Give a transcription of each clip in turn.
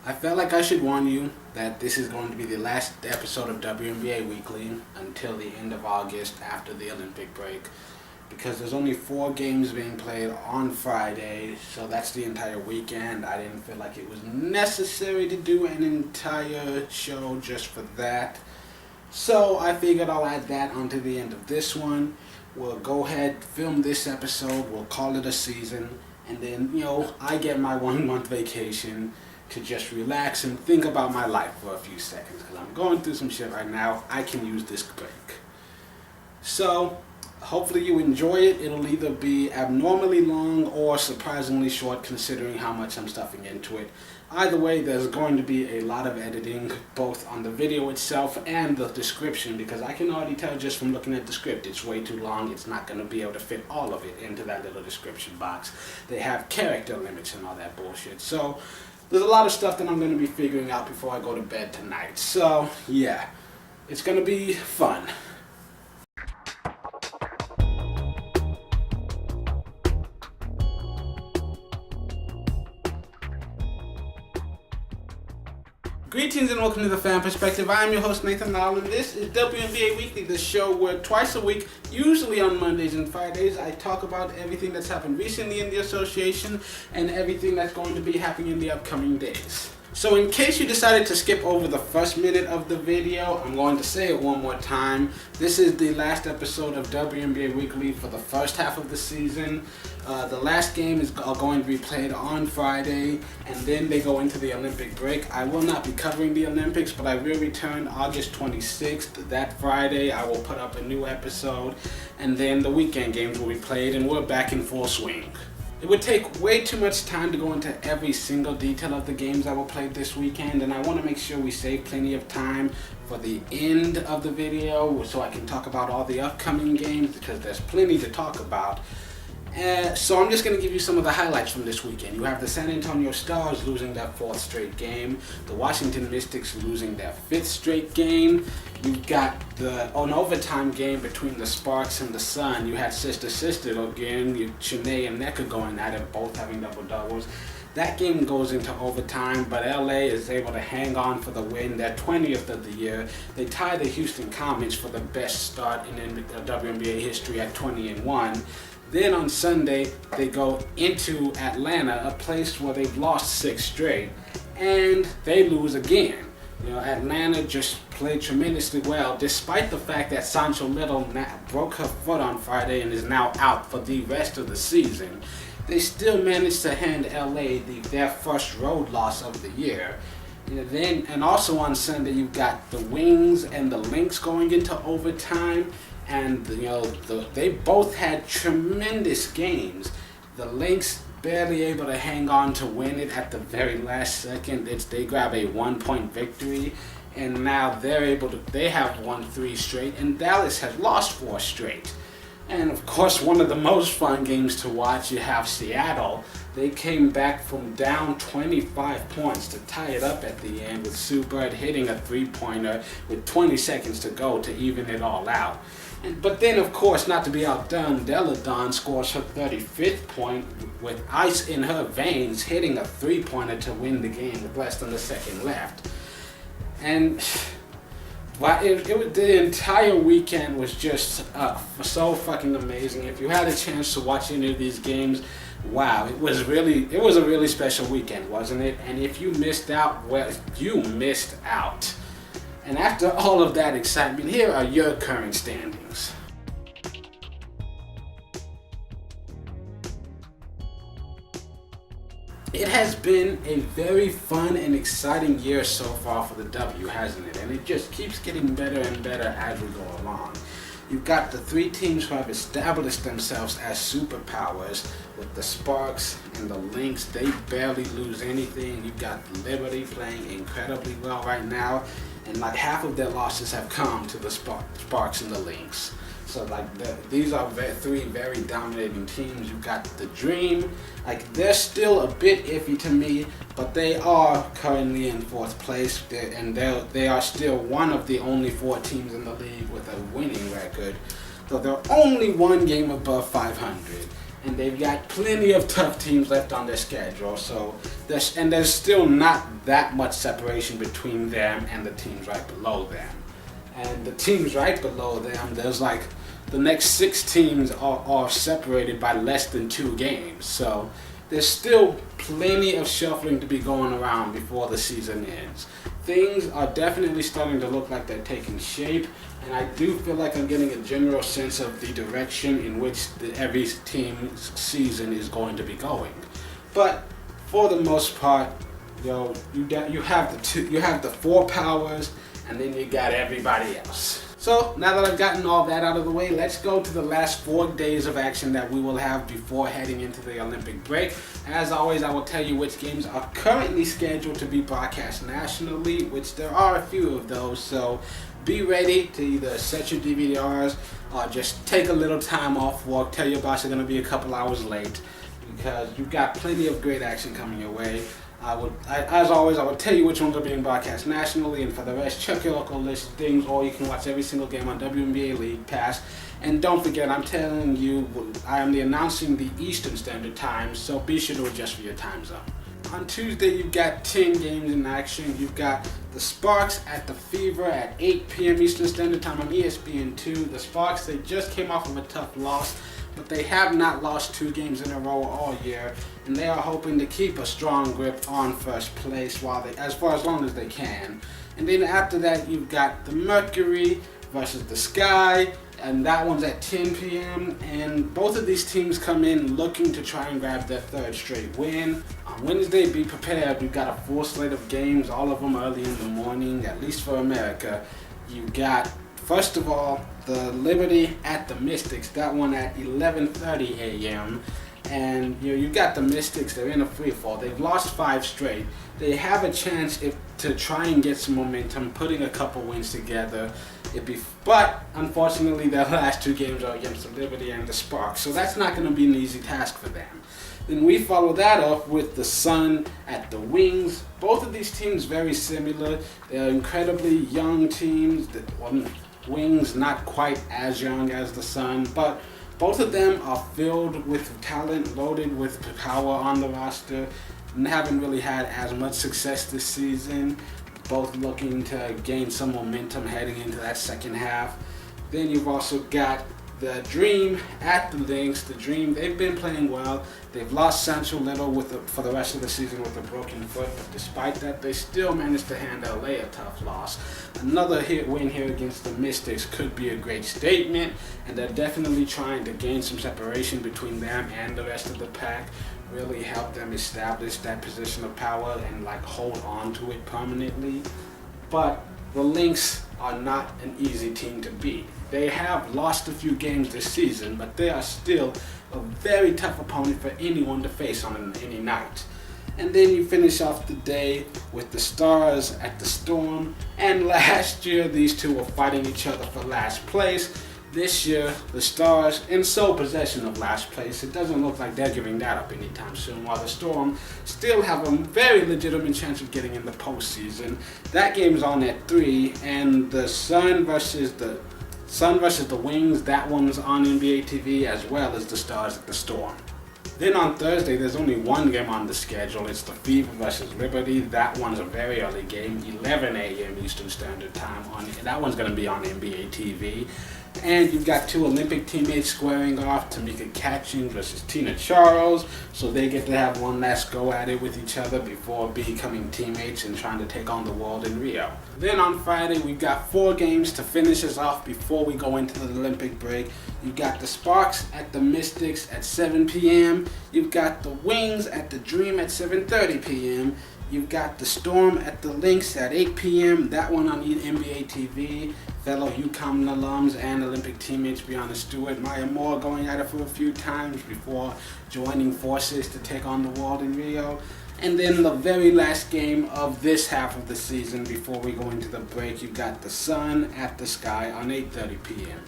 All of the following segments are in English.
I felt like I should warn you that this is going to be the last episode of WNBA Weekly until the end of August after the Olympic break, because there's only 4 games being played on Friday, so that's the entire weekend. I didn't feel like it was necessary to do an entire show just for that. So I figured I'll add that onto the end of this one. We'll go ahead, film this episode, we'll call it a season, and then, I get my 1-month vacation to just relax and think about my life for a few seconds, because I'm going through some shit right now. I can use this break. So, hopefully you enjoy it. It'll either be abnormally long or surprisingly short considering how much I'm stuffing into it. Either way, there's going to be a lot of editing, both on the video itself and the description, because I can already tell just from looking at the script, it's way too long. It's not going to be able to fit all of it into that little description box. They have character limits and all that bullshit. So, there's a lot of stuff that I'm going to be figuring out before I go to bed tonight. So, yeah, it's going to be fun. Greetings and welcome to the Fan Perspective. I am your host Nathan Lowell, and this is WNBA Weekly, the show where twice a week, usually on Mondays and Fridays, I talk about everything that's happened recently in the association and everything that's going to be happening in the upcoming days. So in case you decided to skip over the first minute of the video, I'm going to say it one more time. This is the last episode of WNBA Weekly for the first half of the season. The last game is going to be played on Friday, and then they go into the Olympic break. I will not be covering the Olympics, but I will return August 26th. That Friday, I will put up a new episode, and then the weekend games will be played, and we're back in full swing. It would take way too much time to go into every single detail of the games that were played this weekend, and I want to make sure we save plenty of time for the end of the video so I can talk about all the upcoming games, because there's plenty to talk about. So I'm just going to give you some of the highlights from this weekend. You have the San Antonio Stars losing their 4th straight game, the Washington Mystics losing their 5th straight game. You've got an overtime game between the Sparks and the Sun. You had sister again, Siemone and Nneka going at it, both having double-doubles. That game goes into overtime, but LA is able to hang on for the win, their 20th of the year. They tie the Houston Comets for the best start in WNBA history at 20-1. Then on Sunday, they go into Atlanta, a place where they've lost 6 straight, and they lose again. Atlanta just played tremendously well, despite the fact that Sancho Little broke her foot on Friday and is now out for the rest of the season. They still managed to hand LA their first road loss of the year. And also on Sunday, you've got the Wings and the Lynx going into overtime. And they both had tremendous games. The Lynx barely able to hang on to win it at the very last second. They grab a 1-point victory, and now they have won 3 straight, and Dallas has lost 4 straight. And of course, one of the most fun games to watch, you have Seattle. They came back from down 25 points to tie it up at the end, with Sue Bird hitting a 3-pointer with 20 seconds to go to even it all out. But then, of course, not to be outdone, Delle Donne scores her 35th point with ice in her veins, hitting a 3-pointer to win the game with less than a second left. And the entire weekend was just so fucking amazing. If you had a chance to watch any of these games, wow, it was a really special weekend, wasn't it? And if you missed out, well, you missed out. And after all of that excitement, here are your current standings. It has been a very fun and exciting year so far for the W, hasn't it? And it just keeps getting better and better as we go along. You've got the 3 teams who have established themselves as superpowers, with the Sparks and the Lynx. They barely lose anything. You've got Liberty playing incredibly well right now, and like half of their losses have come to the Sparks and the Lynx. So these are 3 very dominating teams. You've got the Dream. They're still a bit iffy to me, but they are currently in 4th place, and they are still one of the only 4 teams in the league with a winning record. So they're only 1 game above 500. and they've got plenty of tough teams left on their schedule. So there's still not that much separation between them and the teams right below them. And the teams right below them, there's like the next 6 teams are separated by less than 2 games. So there's still plenty of shuffling to be going around before the season ends. Things are definitely starting to look like they're taking shape, and I do feel like I'm getting a general sense of the direction in which every team's season is going to be going. But for the most part, you have the 4 powers, and then you got everybody else. So now that I've gotten all that out of the way, let's go to the last 4 days of action that we will have before heading into the Olympic break. As always, I will tell you which games are currently scheduled to be broadcast nationally, which there are a few of those, so be ready to either set your DVRs or just take a little time off work. Tell your boss you're going to be a couple hours late, because you've got plenty of great action coming your way. As always, I would tell you which ones are being broadcast nationally, and for the rest, check your local listings, or you can watch every single game on WNBA League Pass. And don't forget, I'm telling you, I am announcing the Eastern Standard Time, so be sure to adjust for your time zone. On Tuesday, you've got 10 games in action. You've got the Sparks at the Fever at 8 p.m. Eastern Standard Time on ESPN2. The Sparks, they just came off of a tough loss, but they have not lost 2 games in a row all year, and they are hoping to keep a strong grip on first place as long as they can. And then after that, you've got the Mercury versus the Sky, and that one's at 10 p.m. And both of these teams come in looking to try and grab their 3rd straight win. On Wednesday, be prepared. We've got a full slate of games, all of them early in the morning, at least for America. You've got, first of all, the Liberty at the Mystics, that one at 11:30 a.m. And you've got the Mystics, they're in a free fall. They've lost 5 straight. They have a chance to try and get some momentum, putting a couple wins together. But unfortunately, their last 2 games are against the Liberty and the Sparks, so that's not going to be an easy task for them. Then we follow that up with the Sun at the Wings. Both of these teams very similar. They're incredibly young teams. Wings not quite as young as the Sun, but both of them are filled with talent, loaded with power on the roster, and haven't really had as much success this season. Both looking to gain some momentum heading into that second half. Then you've also got the Dream at the Lynx. The Dream, they've been playing well. They've lost Sancho Little for the rest of the season with a broken foot, but despite that, they still managed to hand LA a tough loss. Another win here against the Mystics could be a great statement, and they're definitely trying to gain some separation between them and the rest of the pack, really help them establish that position of power and hold on to it permanently. But the Lynx are not an easy team to beat. They have lost a few games this season, but they are still a very tough opponent for anyone to face on any night. And then you finish off the day with the Stars at the Storm. And last year, these two were fighting each other for last place. This year, the Stars in sole possession of last place. It doesn't look like they're giving that up anytime soon, while the Storm still have a very legitimate chance of getting in the postseason. That game's on at 3, and the Sun versus the Wings, that one's on NBA TV, as well as the Stars at the Storm. Then on Thursday, there's only one game on the schedule. It's the Fever versus Liberty. That one's a very early game, 11 a.m. Eastern Standard Time. That one's going to be on NBA TV. And you've got 2 Olympic teammates squaring off, Tamika catching versus Tina Charles. So they get to have one last go at it with each other before becoming teammates and trying to take on the world in Rio. Then on Friday, we've got 4 games to finish us off before we go into the Olympic break. You've got the Sparks at the Mystics at 7 p.m. You've got the Wings at the Dream at 7:30 p.m. You've got the Storm at the Lynx at 8 p.m. That one on NBA TV. Fellow UConn alums and Olympic teammates Breanna Stewart, Maya Moore going at it for a few times before joining forces to take on the world in Rio. And then the very last game of this half of the season before we go into the break, you've got the Sun at the Sky on 8:30 p.m.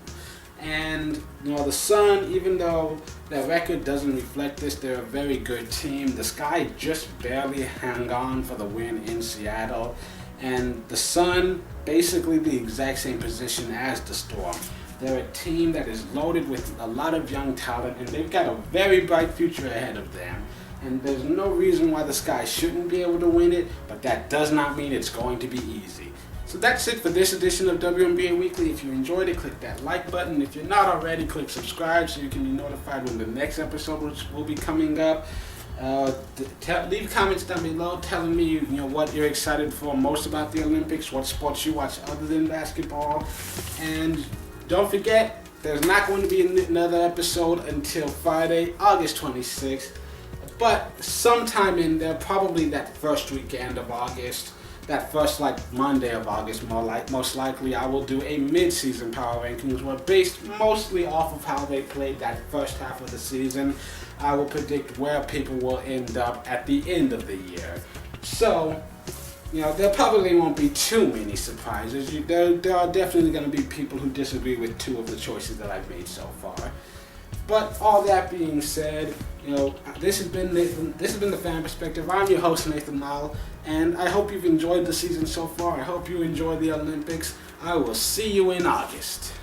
And the Sun, even though their record doesn't reflect this, they're a very good team. The Sky just barely hang on for the win in Seattle. And the Sun, basically the exact same position as the Storm. They're a team that is loaded with a lot of young talent, and they've got a very bright future ahead of them. And there's no reason why the Sky shouldn't be able to win it, but that does not mean it's going to be easy. So that's it for this edition of WNBA Weekly. If you enjoyed it, click that like button. If you're not already, click subscribe so you can be notified when the next episode will be coming up. Leave comments down below telling me what you're excited for most about the Olympics, what sports you watch other than basketball. And don't forget, there's not going to be another episode until Friday, August 26th. But sometime in there, probably that first weekend of August, that first Monday of August, most likely, I will do a mid-season power rankings, where based mostly off of how they played that first half of the season, I will predict where people will end up at the end of the year. So, there probably won't be too many surprises. There are definitely going to be people who disagree with two of the choices that I've made so far. But all that being said, this has been the Fan Perspective. I'm your host, Nathan Lyle, and I hope you've enjoyed the season so far. I hope you enjoy the Olympics. I will see you in August.